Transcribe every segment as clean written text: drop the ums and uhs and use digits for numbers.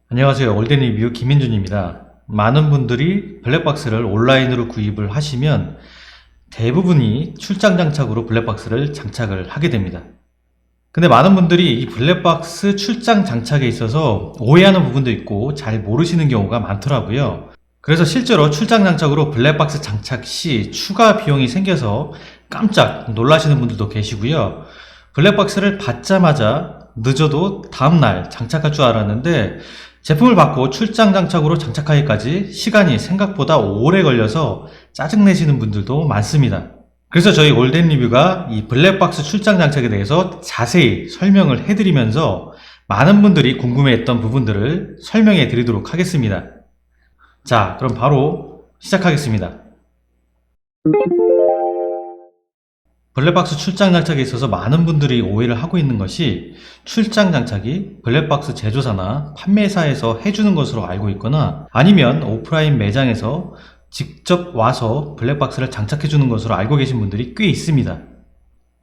안녕하세요. 올덴리뷰 김민준입니다. 많은 분들이 블랙박스를 온라인으로 구입을 하시면 대부분이 출장 장착으로 블랙박스를 장착을 하게 됩니다. 근데 많은 분들이 이 블랙박스 출장 장착에 있어서 오해하는 부분도 있고 잘 모르시는 경우가 많더라고요. 그래서 실제로 출장 장착으로 블랙박스 장착 시 추가 비용이 생겨서 깜짝 놀라시는 분들도 계시고요. 블랙박스를 받자마자 늦어도 다음날 장착할 줄 알았는데 제품을 받고 출장 장착으로 장착하기까지 시간이 생각보다 오래 걸려서 짜증내시는 분들도 많습니다. 그래서 저희 올덴리뷰가 이 블랙박스 출장 장착에 대해서 자세히 설명을 해드리면서 많은 분들이 궁금해했던 부분들을 설명해 드리도록 하겠습니다. 자, 그럼 바로 시작하겠습니다. 블랙박스 출장 장착에 있어서 많은 분들이 오해를 하고 있는 것이 출장 장착이 블랙박스 제조사나 판매사에서 해주는 것으로 알고 있거나 아니면 오프라인 매장에서 직접 와서 블랙박스를 장착해주는 것으로 알고 계신 분들이 꽤 있습니다.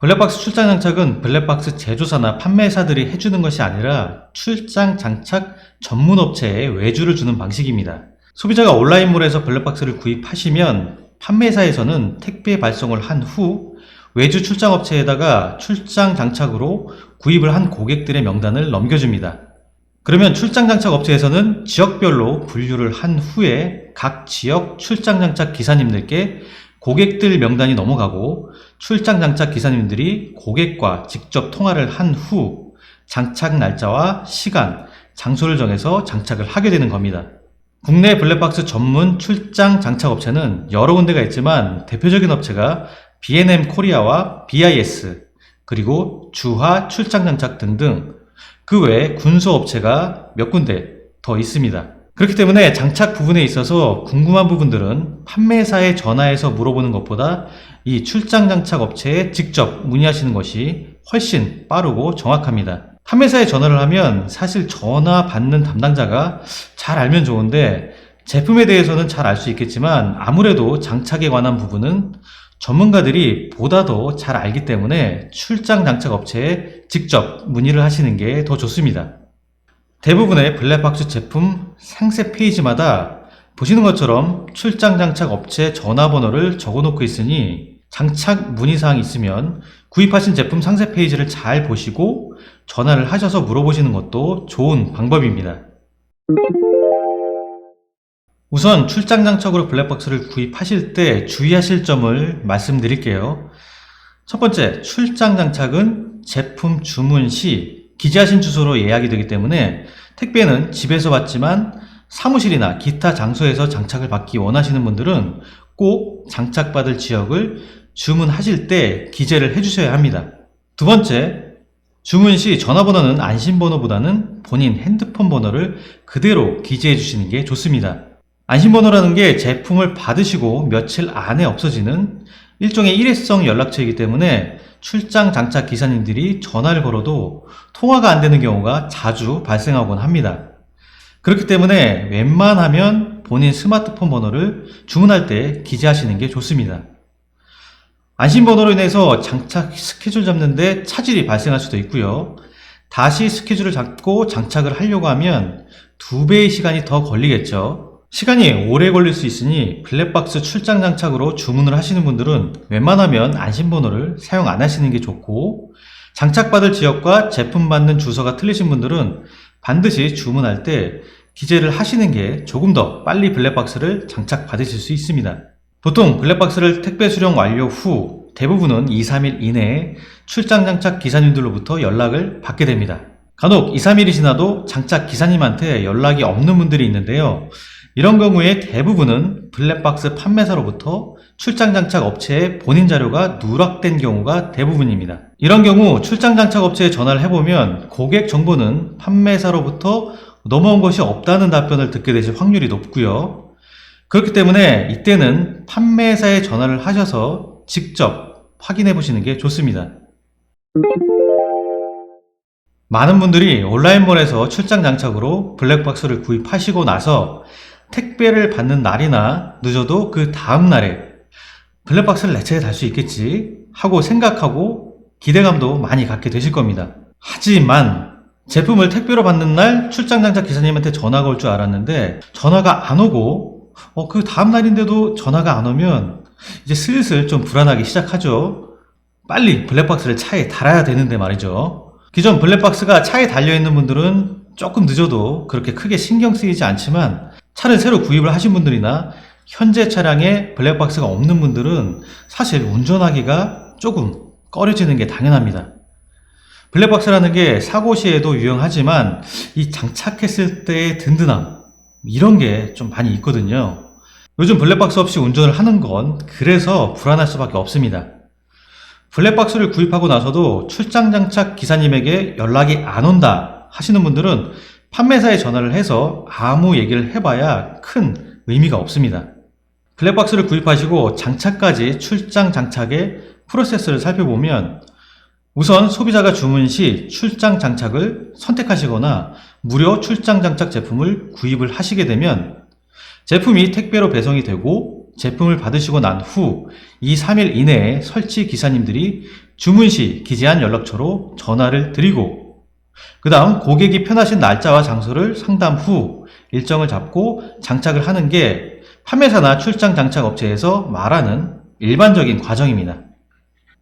블랙박스 출장 장착은 블랙박스 제조사나 판매사들이 해주는 것이 아니라 출장 장착 전문 업체에 외주를 주는 방식입니다. 소비자가 온라인몰에서 블랙박스를 구입하시면 판매사에서는 택배 발송을 한 후 외주 출장업체에다가 출장 장착으로 구입을 한 고객들의 명단을 넘겨줍니다. 그러면 출장 장착 업체에서는 지역별로 분류를 한 후에 각 지역 출장 장착 기사님들께 고객들 명단이 넘어가고 출장 장착 기사님들이 고객과 직접 통화를 한 후 장착 날짜와 시간, 장소를 정해서 장착을 하게 되는 겁니다. 국내 블랙박스 전문 출장 장착 업체는 여러 군데가 있지만 대표적인 업체가 B&M 코리아와 BIS, 그리고 주하 출장 장착 등등 그 외에 군소업체가 몇 군데 더 있습니다. 그렇기 때문에 장착 부분에 있어서 궁금한 부분들은 판매사에 전화해서 물어보는 것보다 이 출장 장착 업체에 직접 문의하시는 것이 훨씬 빠르고 정확합니다. 판매사에 전화를 하면 사실 전화 받는 담당자가 잘 알면 좋은데 제품에 대해서는 잘 알 수 있겠지만 아무래도 장착에 관한 부분은 전문가들이 보다 더 잘 알기 때문에 출장 장착 업체에 직접 문의를 하시는 게 더 좋습니다. 대부분의 블랙박스 제품 상세 페이지마다 보시는 것처럼 출장 장착 업체 전화번호를 적어 놓고 있으니 장착 문의사항이 있으면 구입하신 제품 상세 페이지를 잘 보시고 전화를 하셔서 물어보시는 것도 좋은 방법입니다. 우선 출장 장착으로 블랙박스를 구입하실 때 주의하실 점을 말씀드릴게요. 첫 번째, 출장 장착은 제품 주문 시 기재하신 주소로 예약이 되기 때문에 택배는 집에서 받지만 사무실이나 기타 장소에서 장착을 받기 원하시는 분들은 꼭 장착받을 지역을 주문하실 때 기재를 해주셔야 합니다. 두 번째, 주문 시 전화번호는 안심번호보다는 본인 핸드폰 번호를 그대로 기재해 주시는 게 좋습니다. 안심번호라는 게 제품을 받으시고 며칠 안에 없어지는 일종의 일회성 연락처이기 때문에 출장 장착 기사님들이 전화를 걸어도 통화가 안 되는 경우가 자주 발생하곤 합니다. 그렇기 때문에 웬만하면 본인 스마트폰 번호를 주문할 때 기재하시는 게 좋습니다. 안심번호로 인해서 장착 스케줄 잡는데 차질이 발생할 수도 있고요. 다시 스케줄을 잡고 장착을 하려고 하면 2배의 시간이 더 걸리겠죠. 시간이 오래 걸릴 수 있으니 블랙박스 출장 장착으로 주문을 하시는 분들은 웬만하면 안심번호를 사용 안 하시는 게 좋고, 장착받을 지역과 제품 받는 주소가 틀리신 분들은 반드시 주문할 때 기재를 하시는 게 조금 더 빨리 블랙박스를 장착 받으실 수 있습니다. 보통 블랙박스를 택배 수령 완료 후 대부분은 2-3일 이내에 출장 장착 기사님들로부터 연락을 받게 됩니다. 간혹 2-3일이 지나도 장착 기사님한테 연락이 없는 분들이 있는데요. 이런 경우에 대부분은 블랙박스 판매사로부터 출장 장착 업체에 본인 자료가 누락된 경우가 대부분입니다. 이런 경우 출장 장착 업체에 전화를 해보면 고객 정보는 판매사로부터 넘어온 것이 없다는 답변을 듣게 되실 확률이 높고요. 그렇기 때문에 이때는 판매사에 전화를 하셔서 직접 확인해 보시는 게 좋습니다. 많은 분들이 온라인몰에서 출장 장착으로 블랙박스를 구입하시고 나서 택배를 받는 날이나 늦어도 그 다음 날에 블랙박스를 내 차에 달 수 있겠지 하고 생각하고 기대감도 많이 갖게 되실 겁니다. 하지만 제품을 택배로 받는 날 출장 장착 기사님한테 전화가 올 줄 알았는데 전화가 안 오고 그 다음 날인데도 전화가 안 오면 이제 슬슬 좀 불안하기 시작하죠. 빨리 블랙박스를 차에 달아야 되는데 말이죠. 기존 블랙박스가 차에 달려있는 분들은 조금 늦어도 그렇게 크게 신경 쓰이지 않지만 차를 새로 구입을 하신 분들이나 현재 차량에 블랙박스가 없는 분들은 사실 운전하기가 조금 꺼려지는 게 당연합니다. 블랙박스라는 게 사고 시에도 유용하지만 이 장착했을 때의 든든함 이런 게 좀 많이 있거든요. 요즘 블랙박스 없이 운전을 하는 건 그래서 불안할 수밖에 없습니다. 블랙박스를 구입하고 나서도 출장 장착 기사님에게 연락이 안 온다 하시는 분들은 판매사에 전화를 해서 아무 얘기를 해봐야 큰 의미가 없습니다. 블랙박스를 구입하시고 장착까지 출장 장착의 프로세스를 살펴보면 우선 소비자가 주문 시 출장 장착을 선택하시거나 무료 출장 장착 제품을 구입을 하시게 되면 제품이 택배로 배송이 되고 제품을 받으시고 난 후 2, 3일 이내에 설치 기사님들이 주문 시 기재한 연락처로 전화를 드리고 그 다음 고객이 편하신 날짜와 장소를 상담 후 일정을 잡고 장착을 하는 게 판매사나 출장 장착 업체에서 말하는 일반적인 과정입니다.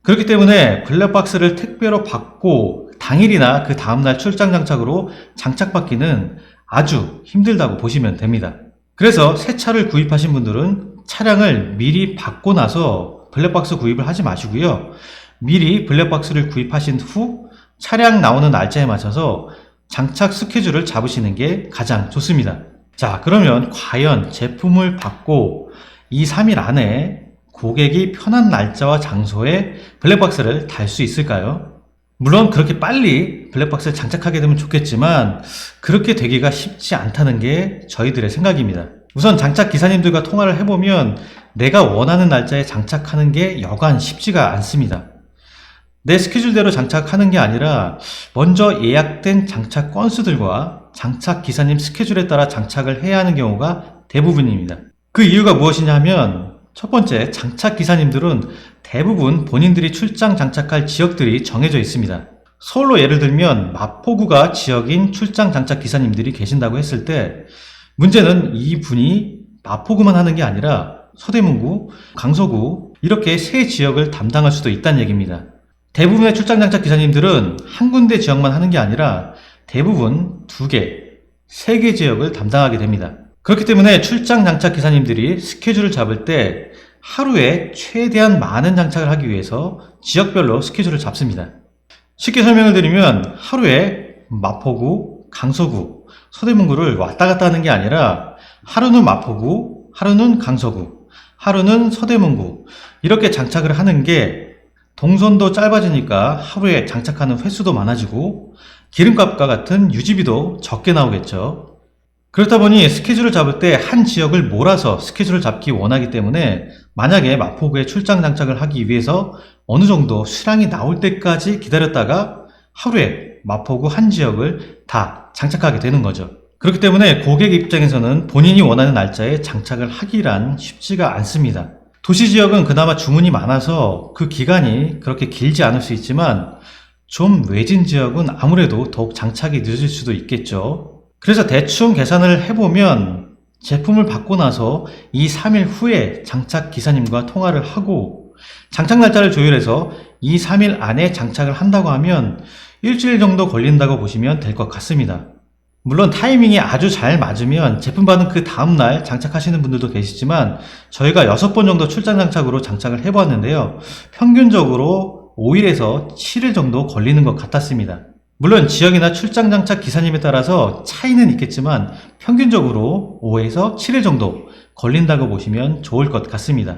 그렇기 때문에 블랙박스를 택배로 받고 당일이나 그 다음날 출장 장착으로 장착받기는 아주 힘들다고 보시면 됩니다. 그래서 새 차를 구입하신 분들은 차량을 미리 받고 나서 블랙박스 구입을 하지 마시고요. 미리 블랙박스를 구입하신 후 차량 나오는 날짜에 맞춰서 장착 스케줄을 잡으시는 게 가장 좋습니다. 자, 그러면 과연 제품을 받고 2, 3일 안에 고객이 편한 날짜와 장소에 블랙박스를 달 수 있을까요? 물론 그렇게 빨리 블랙박스를 장착하게 되면 좋겠지만 그렇게 되기가 쉽지 않다는 게 저희들의 생각입니다. 우선 장착 기사님들과 통화를 해보면 내가 원하는 날짜에 장착하는 게 여간 쉽지가 않습니다. 내 스케줄대로 장착하는 게 아니라 먼저 예약된 장착 건수들과 장착 기사님 스케줄에 따라 장착을 해야 하는 경우가 대부분입니다. 그 이유가 무엇이냐 하면 첫 번째, 장착 기사님들은 대부분 본인들이 출장 장착할 지역들이 정해져 있습니다. 서울로 예를 들면 마포구가 지역인 출장 장착 기사님들이 계신다고 했을 때 문제는 이분이 마포구만 하는 게 아니라 서대문구, 강서구 이렇게 세 지역을 담당할 수도 있다는 얘기입니다. 대부분의 출장 장착 기사님들은 한 군데 지역만 하는 게 아니라 대부분 2개, 3개 지역을 담당하게 됩니다. 그렇기 때문에 출장 장착 기사님들이 스케줄을 잡을 때 하루에 최대한 많은 장착을 하기 위해서 지역별로 스케줄을 잡습니다. 쉽게 설명을 드리면 하루에 마포구, 강서구, 서대문구를 왔다 갔다 하는 게 아니라 하루는 마포구, 하루는 강서구, 하루는 서대문구 이렇게 장착을 하는 게 동선도 짧아지니까 하루에 장착하는 횟수도 많아지고 기름값과 같은 유지비도 적게 나오겠죠. 그렇다 보니 스케줄을 잡을 때 한 지역을 몰아서 스케줄을 잡기 원하기 때문에 만약에 마포구에 출장 장착을 하기 위해서 어느 정도 수량이 나올 때까지 기다렸다가 하루에 마포구 한 지역을 다 장착하게 되는 거죠. 그렇기 때문에 고객 입장에서는 본인이 원하는 날짜에 장착을 하기란 쉽지가 않습니다. 도시 지역은 그나마 주문이 많아서 그 기간이 그렇게 길지 않을 수 있지만 좀 외진 지역은 아무래도 더욱 장착이 늦을 수도 있겠죠. 그래서 대충 계산을 해보면 제품을 받고 나서 2, 3일 후에 장착 기사님과 통화를 하고 장착 날짜를 조율해서 2, 3일 안에 장착을 한다고 하면 일주일 정도 걸린다고 보시면 될 것 같습니다. 물론 타이밍이 아주 잘 맞으면 제품 받은 그 다음날 장착하시는 분들도 계시지만 저희가 6번 정도 출장 장착으로 장착을 해보았는데요. 평균적으로 5일에서 7일 정도 걸리는 것 같았습니다. 물론 지역이나 출장 장착 기사님에 따라서 차이는 있겠지만 평균적으로 5에서 7일 정도 걸린다고 보시면 좋을 것 같습니다.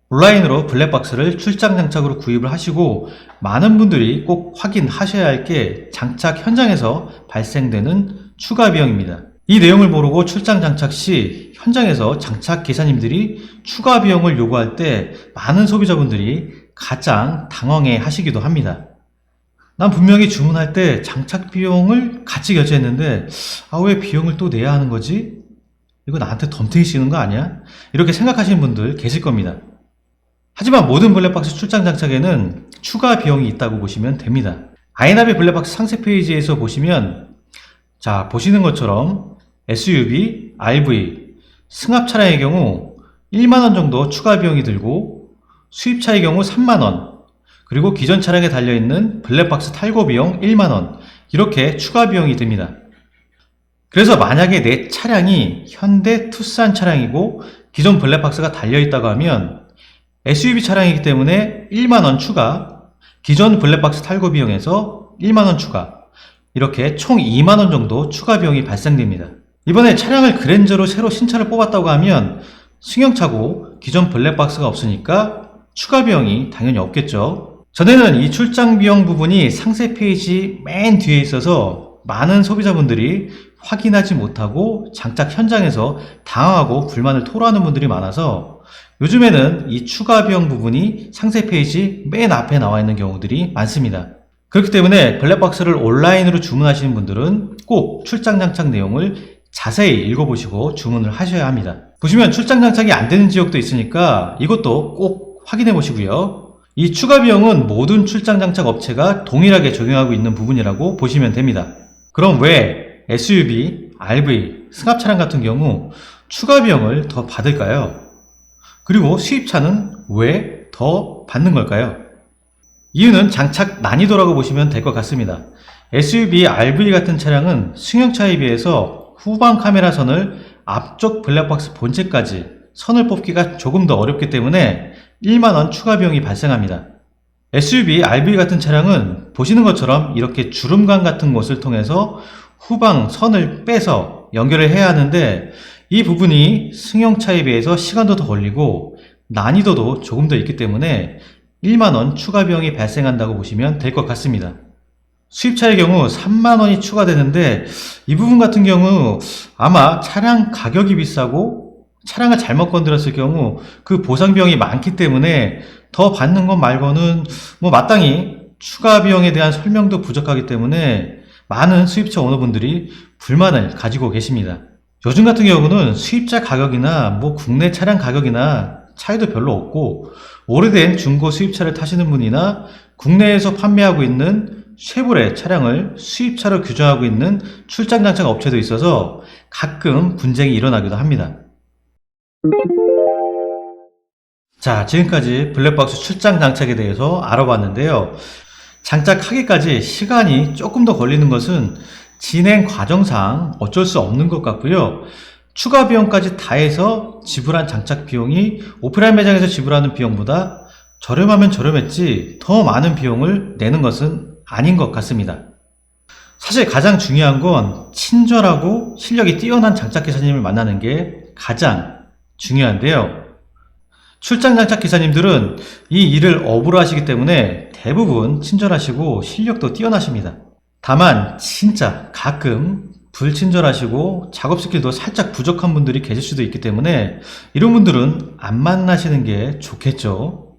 온라인으로 블랙박스를 출장 장착으로 구입을 하시고 많은 분들이 꼭 확인하셔야 할 게 장착 현장에서 발생되는 추가 비용입니다. 이 내용을 모르고 출장 장착 시 현장에서 장착 기사님들이 추가 비용을 요구할 때 많은 소비자분들이 가장 당황해 하시기도 합니다. 난 분명히 주문할 때 장착 비용을 같이 결제했는데 왜 비용을 또 내야 하는 거지? 이거 나한테 덤탱이 씌우는 거 아니야? 이렇게 생각하시는 분들 계실 겁니다. 하지만 모든 블랙박스 출장 장착에는 추가 비용이 있다고 보시면 됩니다. 아이나비 블랙박스 상세 페이지에서 보시면 자, 보시는 것처럼 SUV, RV, 승합 차량의 경우 1만원 정도 추가 비용이 들고 수입차의 경우 3만원, 그리고 기존 차량에 달려있는 블랙박스 탈거 비용 1만원, 이렇게 추가 비용이 듭니다. 그래서 만약에 내 차량이 현대 투싼 차량이고 기존 블랙박스가 달려있다고 하면 SUV 차량이기 때문에 1만원 추가, 기존 블랙박스 탈거 비용에서 1만원 추가, 이렇게 총 2만원 정도 추가 비용이 발생됩니다. 이번에 차량을 그랜저로 새로 신차를 뽑았다고 하면 승용차고 기존 블랙박스가 없으니까 추가 비용이 당연히 없겠죠. 전에는 이 출장 비용 부분이 상세 페이지 맨 뒤에 있어서 많은 소비자분들이 확인하지 못하고 장착 현장에서 당황하고 불만을 토로하는 분들이 많아서 요즘에는 이 추가 비용 부분이 상세 페이지 맨 앞에 나와 있는 경우들이 많습니다. 그렇기 때문에 블랙박스를 온라인으로 주문하시는 분들은 꼭 출장 장착 내용을 자세히 읽어보시고 주문을 하셔야 합니다. 보시면 출장 장착이 안 되는 지역도 있으니까 이것도 꼭 확인해 보시고요. 이 추가 비용은 모든 출장 장착 업체가 동일하게 적용하고 있는 부분이라고 보시면 됩니다. 그럼 왜 SUV, RV, 승합 차량 같은 경우 추가 비용을 더 받을까요? 그리고 수입차는 왜 더 받는 걸까요? 이유는 장착 난이도라고 보시면 될 것 같습니다. SUV, RV 같은 차량은 승용차에 비해서 후방 카메라 선을 앞쪽 블랙박스 본체까지 선을 뽑기가 조금 더 어렵기 때문에 1만원 추가 비용이 발생합니다. SUV, RV 같은 차량은 보시는 것처럼 이렇게 주름관 같은 곳을 통해서 후방 선을 빼서 연결을 해야 하는데 이 부분이 승용차에 비해서 시간도 더 걸리고 난이도도 조금 더 있기 때문에 1만원 추가 비용이 발생한다고 보시면 될 것 같습니다. 수입차의 경우 3만원이 추가되는데 이 부분 같은 경우 아마 차량 가격이 비싸고 차량을 잘못 건드렸을 경우 그 보상 비용이 많기 때문에 더 받는 것 말고는 마땅히 추가 비용에 대한 설명도 부족하기 때문에 많은 수입차 오너분들이 불만을 가지고 계십니다. 요즘 같은 경우는 수입차 가격이나 국내 차량 가격이나 차이도 별로 없고 오래된 중고 수입차를 타시는 분이나 국내에서 판매하고 있는 쉐보레 차량을 수입차로 규정하고 있는 출장 장착 업체도 있어서 가끔 분쟁이 일어나기도 합니다. 자, 지금까지 블랙박스 출장 장착에 대해서 알아봤는데요. 장착하기까지 시간이 조금 더 걸리는 것은 진행 과정상 어쩔 수 없는 것 같고요. 추가 비용까지 다 해서 지불한 장착 비용이 오프라인 매장에서 지불하는 비용보다 저렴하면 저렴했지 더 많은 비용을 내는 것은 아닌 것 같습니다. 사실 가장 중요한 건 친절하고 실력이 뛰어난 장착 기사님을 만나는 게 가장 중요한데요. 출장 장착 기사님들은 이 일을 업으로 하시기 때문에 대부분 친절하시고 실력도 뛰어나십니다. 다만 진짜 가끔 불친절하시고 작업 스킬도 살짝 부족한 분들이 계실 수도 있기 때문에 이런 분들은 안 만나시는 게 좋겠죠.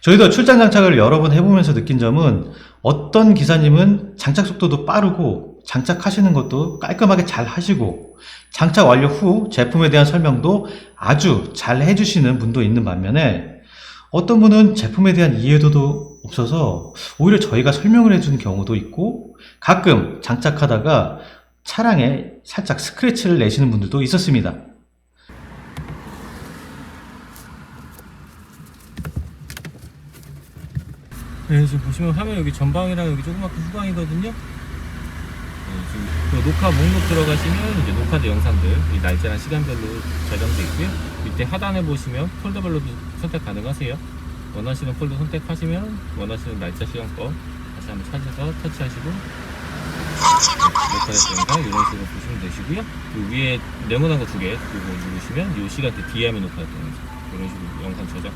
저희도 출장 장착을 여러 번 해보면서 느낀 점은 어떤 기사님은 장착 속도도 빠르고 장착하시는 것도 깔끔하게 잘 하시고 장착 완료 후 제품에 대한 설명도 아주 잘 해주시는 분도 있는 반면에 어떤 분은 제품에 대한 이해도도 없어서 오히려 저희가 설명을 해주는 경우도 있고 가끔 장착하다가 차량에 살짝 스크래치를 내시는 분들도 있었습니다. 네, 지금 보시면 화면 여기 전방이랑 여기 조그맣게 후방이거든요. 네, 지금 그 녹화 목록 들어가시면 이제 녹화된 영상들 이 날짜랑 시간별로 저장되어 있고요. 밑에 하단에 보시면 폴더별로도 선택 가능하세요. 원하시는 폴더 선택하시면 원하시는 날짜 시간껏 다시 한번 찾아서 터치하시고 녹화된 영상 이런 식으로 보시면 되시고요. 그 위에 네모난 거 두 개 그거 누르시면 이 시간대 뒤에 하면 녹화됐던 영상 이런 식으로 영상 저장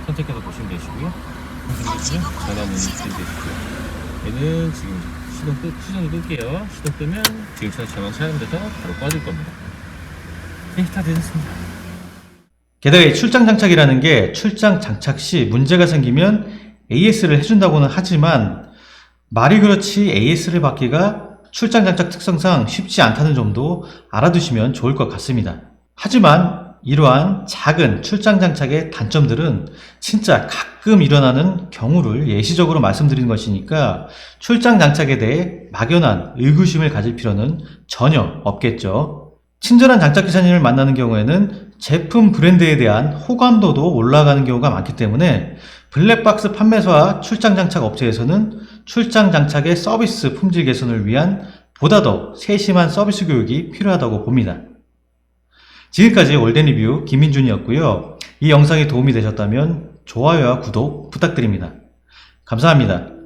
선택해서 보시면 되시고요. 전화문이 되시고요. 얘는 지금 시동을 끌게요. 시동 끄면 지금처럼 전원 차단돼서 바로 꺼질 겁니다. 네, 다 되셨습니다. 게다가 이 출장 장착이라는 게 출장 장착 시 문제가 생기면 AS를 해준다고는 하지만 말이 그렇지 AS를 받기가 출장 장착 특성상 쉽지 않다는 점도 알아두시면 좋을 것 같습니다. 하지만 이러한 작은 출장 장착의 단점들은 진짜 가끔 일어나는 경우를 예시적으로 말씀드리는 것이니까 출장 장착에 대해 막연한 의구심을 가질 필요는 전혀 없겠죠. 친절한 장착기사님을 만나는 경우에는 제품 브랜드에 대한 호감도도 올라가는 경우가 많기 때문에 블랙박스 판매사와 출장 장착 업체에서는 출장 장착의 서비스 품질 개선을 위한 보다 더 세심한 서비스 교육이 필요하다고 봅니다. 지금까지 올덴 리뷰 김민준이었고요. 이 영상이 도움이 되셨다면 좋아요와 구독 부탁드립니다. 감사합니다.